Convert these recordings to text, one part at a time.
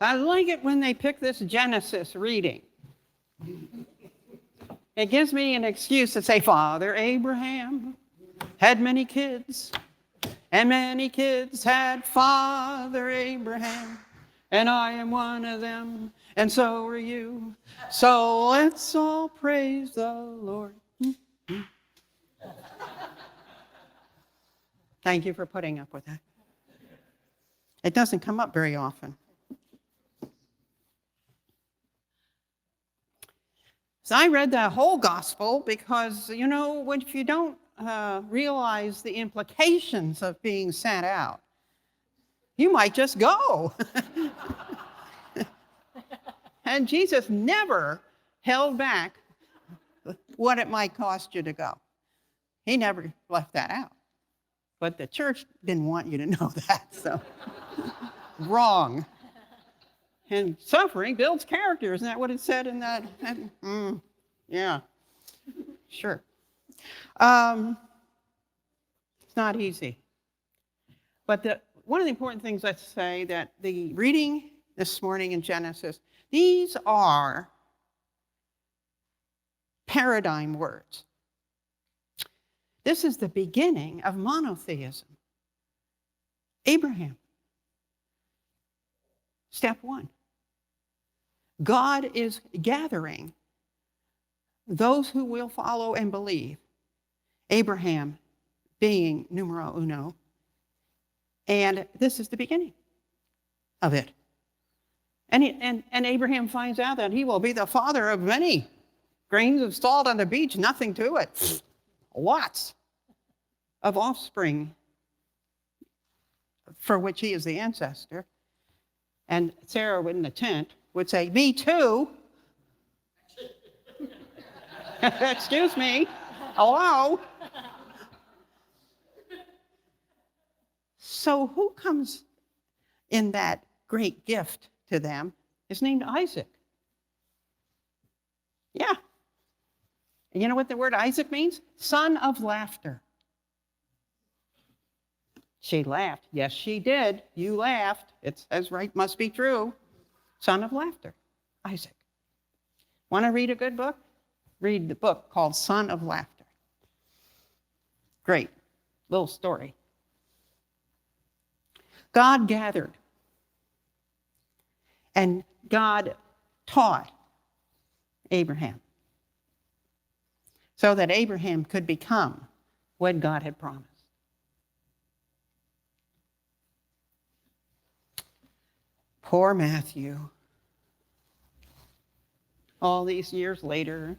I like it when they pick this Genesis reading. It gives me an excuse to say, Father Abraham had many kids, and many kids had Father Abraham, and I am one of them, and so are you. So let's all praise the Lord. Thank you for putting up with that. It doesn't come up very often. So I read that whole gospel because, you know, if you don't realize the implications of being sent out, you might just go. And Jesus never held back what it might cost you to go. He never left that out. But the church didn't want you to know that, so wrong. And suffering builds character. Isn't that what it said in that? Yeah, sure. It's not easy. But one of the important things, let's say, that the reading this morning in Genesis, these are paradigm words. This is the beginning of monotheism. Abraham. Step one. God is gathering those who will follow and believe. Abraham being numero uno. And this is the beginning of it. And Abraham finds out that he will be the father of many. Grains of salt on the beach, nothing to it. Lots of offspring for which he is the ancestor. And Sarah in the tent would say, me too. Excuse me. Hello. So who comes in that great gift to them is named Isaac. Yeah. And you know what the word Isaac means? Son of laughter. She laughed. Yes, she did. You laughed. It says right, must be true. Son of laughter, Isaac. Want to read a good book? Read the book called Son of Laughter. Great little story. God gathered, and God taught Abraham so that Abraham could become what God had promised. Poor Matthew. All these years later,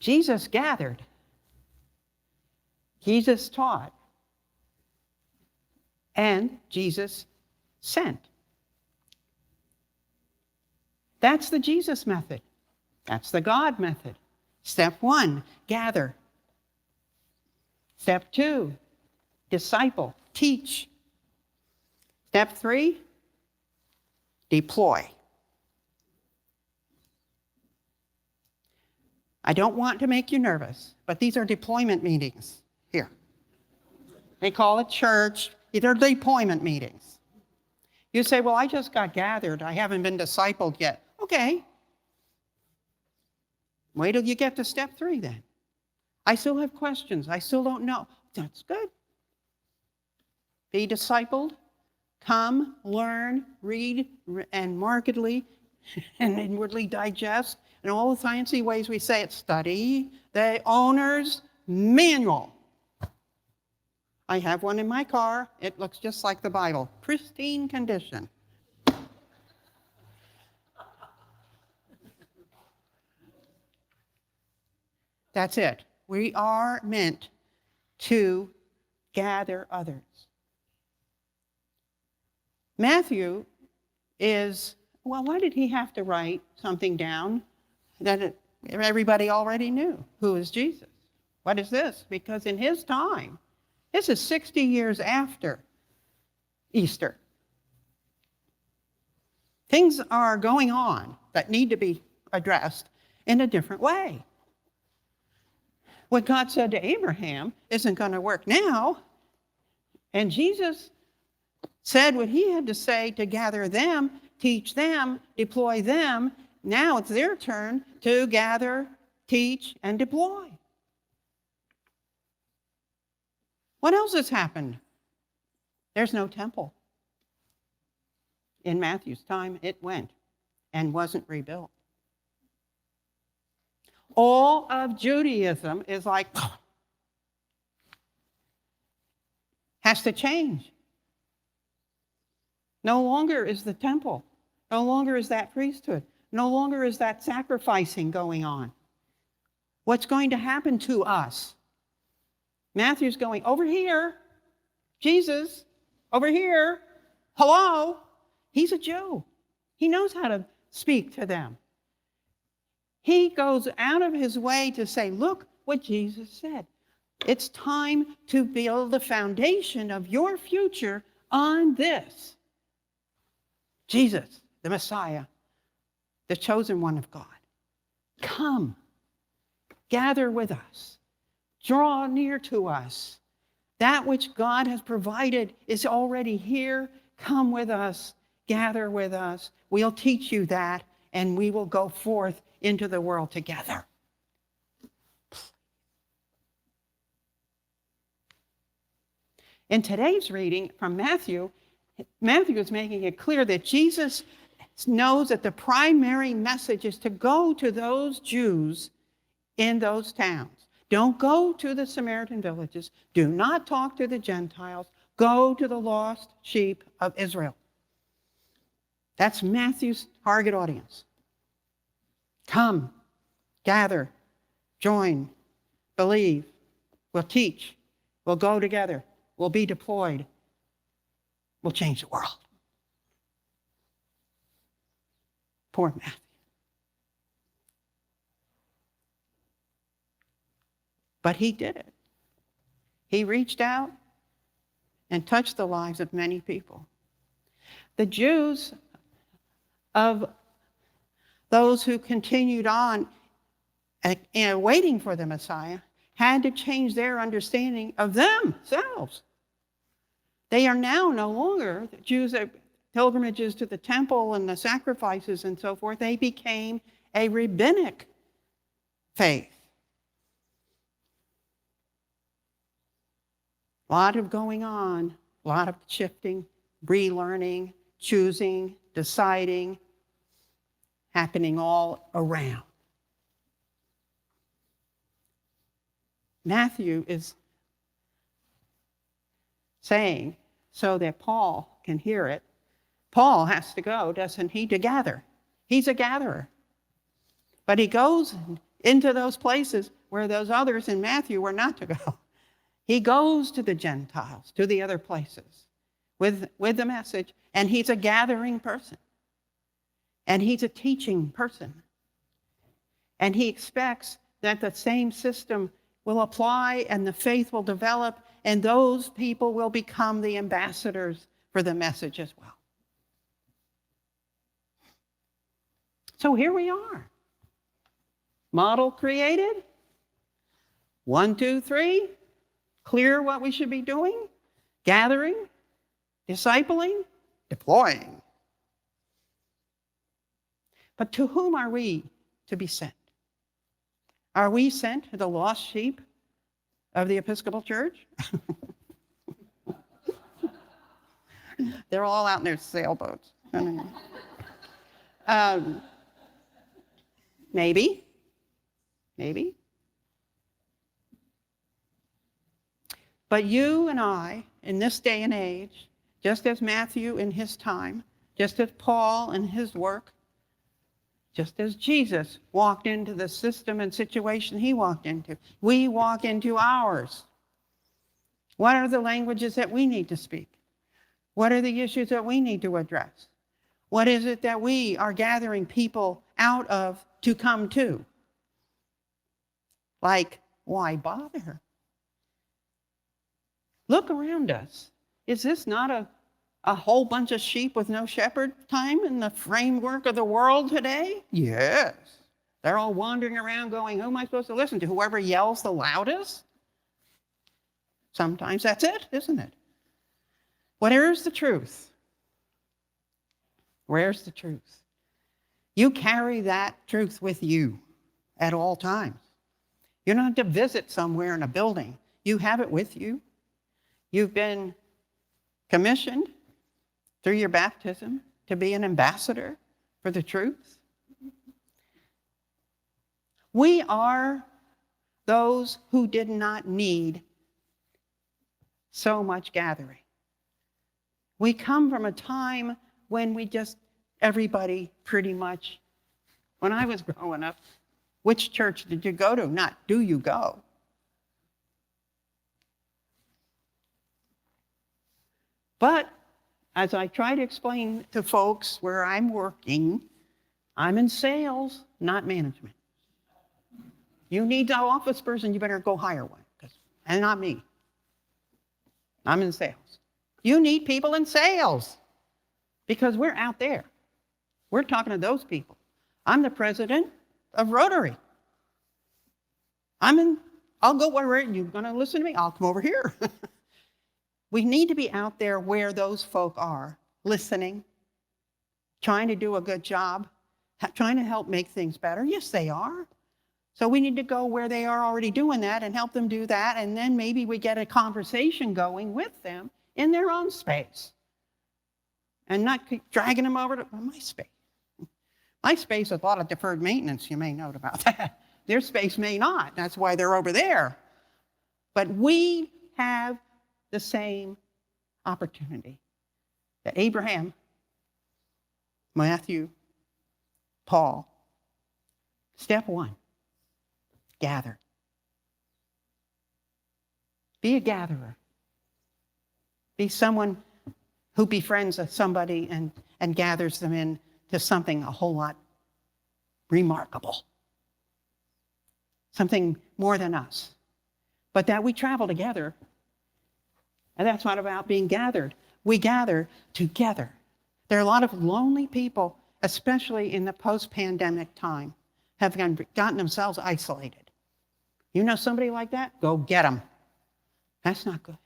Jesus gathered. Jesus taught. And Jesus sent. That's the Jesus method. That's the God method. Step one, gather. Step two, disciple, teach. Step three, deploy. I don't want to make you nervous, but these are deployment meetings here. They call it church. They're deployment meetings. You say, well, I just got gathered. I haven't been discipled yet. Okay. Wait till you get to step three then. I still have questions. I still don't know. That's good. Be discipled. Come, learn, read, and markedly and inwardly digest. In all the fancy ways we say it, study the owner's manual. I have one in my car. It looks just like the Bible. Pristine condition. That's it. We are meant to gather others. Matthew is, well, why did he have to write something down that everybody already knew? Who is Jesus? What is this? Because in his time, this is 60 years after Easter. Things are going on that need to be addressed in a different way. What God said to Abraham isn't going to work now. And Jesus said what he had to say to gather them, teach them, deploy them. Now it's their turn to gather, teach, and deploy. What else has happened? There's no temple. In Matthew's time, it went and wasn't rebuilt. All of Judaism is like, has to change. No longer is the temple. No longer is that priesthood. No longer is that sacrificing going on. What's going to happen to us? Matthew's going, over here, Jesus, over here, hello. He's a Jew. He knows how to speak to them. He goes out of his way to say, look what Jesus said. It's time to build the foundation of your future on this. Jesus, the Messiah, the chosen one of God. Come, gather with us, draw near to us. That which God has provided is already here. Come with us, gather with us. We'll teach you that, and we will go forth into the world together. In today's reading from Matthew is making it clear that Jesus knows that the primary message is to go to those Jews in those towns. Don't go to the Samaritan villages. Do not talk to the Gentiles. Go to the lost sheep of Israel. That's Matthew's target audience. Come, gather, join, believe. We'll teach. We'll go together. We'll be deployed. We'll change the world. Poor Matthew. But he did it. He reached out and touched the lives of many people. The Jews of those who continued on and waiting for the Messiah had to change their understanding of themselves. They are now no longer the Jews that pilgrimages to the temple and the sacrifices and so forth. They became a rabbinic faith. A lot of going on, a lot of shifting, relearning, choosing, deciding, happening all around. Matthew is saying, so that Paul can hear it, Paul has to go, doesn't he, to gather. He's a gatherer. But he goes into those places where those others in Matthew were not to go. He goes to the Gentiles, to the other places with the message, and he's a gathering person. And he's a teaching person. And he expects that the same system will apply and the faith will develop and those people will become the ambassadors for the message as well. So here we are. Model created. 1, 2, 3. Clear what we should be doing. Gathering. Discipling. Deploying. But to whom are we to be sent? Are we sent to the lost sheep of the Episcopal Church? They're all out in their sailboats. Maybe. But you and I, in this day and age, just as Matthew in his time, just as Paul in his work, just as Jesus walked into the system and situation he walked into, we walk into ours. What are the languages that we need to speak? What are the issues that we need to address? What is it that we are gathering people out of to come to? Like, why bother? Look around us. Is this not a whole bunch of sheep with no shepherd time in the framework of the world today? Yes. They're all wandering around going, who am I supposed to listen to? Whoever yells the loudest? Sometimes that's it, isn't it? Where's the truth? Where's the truth? You carry that truth with you at all times. You don't have to visit somewhere in a building. You have it with you. You've been commissioned through your baptism to be an ambassador for the truth. We are those who did not need so much gathering. We come from a time when everybody pretty much, when I was growing up, which church did you go to? Not do you go. But as I try to explain to folks where I'm working, I'm in sales, not management. You need an office person, you better go hire one, and not me. I'm in sales. You need people in sales because we're out there. We're talking to those people. I'm the president of Rotary. I'll go wherever you're going to listen to me. I'll come over here. We need to be out there where those folk are, listening, trying to do a good job, trying to help make things better. Yes, they are. So we need to go where they are already doing that and help them do that, and then maybe we get a conversation going with them in their own space and not keep dragging them over to my space. My space has a lot of deferred maintenance, you may note about that. Their space may not. That's why they're over there. But we have the same opportunity that Abraham, Matthew, Paul. Step one, gather. Be a gatherer. Be someone who befriends somebody and gathers them into something a whole lot remarkable. Something more than us. But that we travel together. And that's not about being gathered. We gather together. There are a lot of lonely people, especially in the post-pandemic time, have gotten themselves isolated. You know somebody like that? Go get them. That's not good.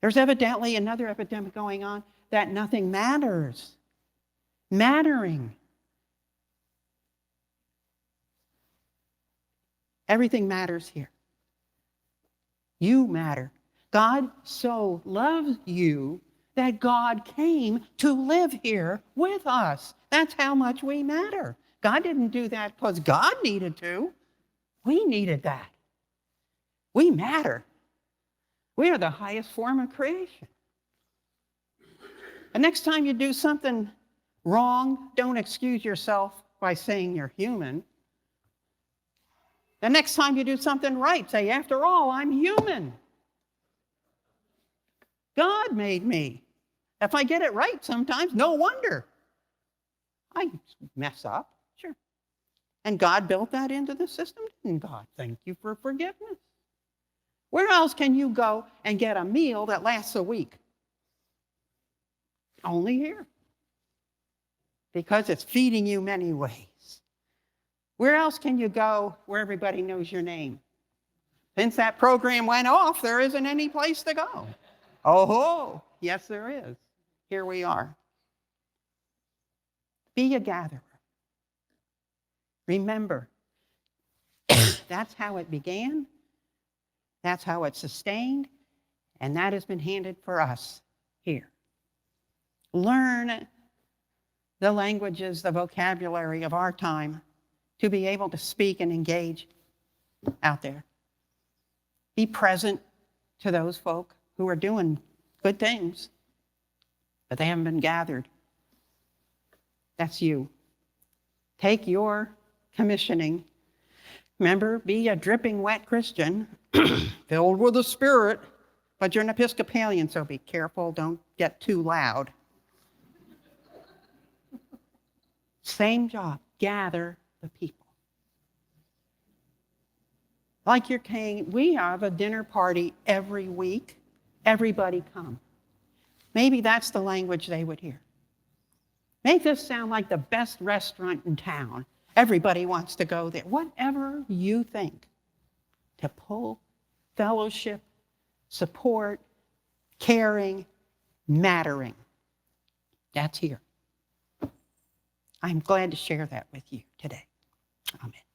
There's evidently another epidemic going on that nothing matters. Mattering. Everything matters here. You matter. God so loves you that God came to live here with us. That's how much we matter. God didn't do that because God needed to. We needed that. We matter. We are the highest form of creation. The next time you do something wrong, don't excuse yourself by saying you're human. The next time you do something right, say, after all, I'm human. God made me. If I get it right sometimes, no wonder. I mess up, sure. And God built that into the system, didn't God? Thank you for forgiveness. Where else can you go and get a meal that lasts a week? Only here. Because it's feeding you many ways. Where else can you go where everybody knows your name? Since that program went off, there isn't any place to go. Oh, yes, there is. Here we are. Be a gatherer. Remember, that's how it began. That's how it's sustained. And that has been handed for us here. Learn the languages, the vocabulary of our time to be able to speak and engage out there. Be present to those folk who are doing good things, but they haven't been gathered. That's you. Take your commissioning. Remember, be a dripping wet Christian, filled with the Spirit, but you're an Episcopalian, so be careful, don't get too loud. Same job, gather the people. Like you're saying, we have a dinner party every week. Everybody come. Maybe that's the language they would hear. Make this sound like the best restaurant in town. Everybody wants to go there. Whatever you think to pull fellowship, support, caring, mattering. That's here. I'm glad to share that with you today. Amen.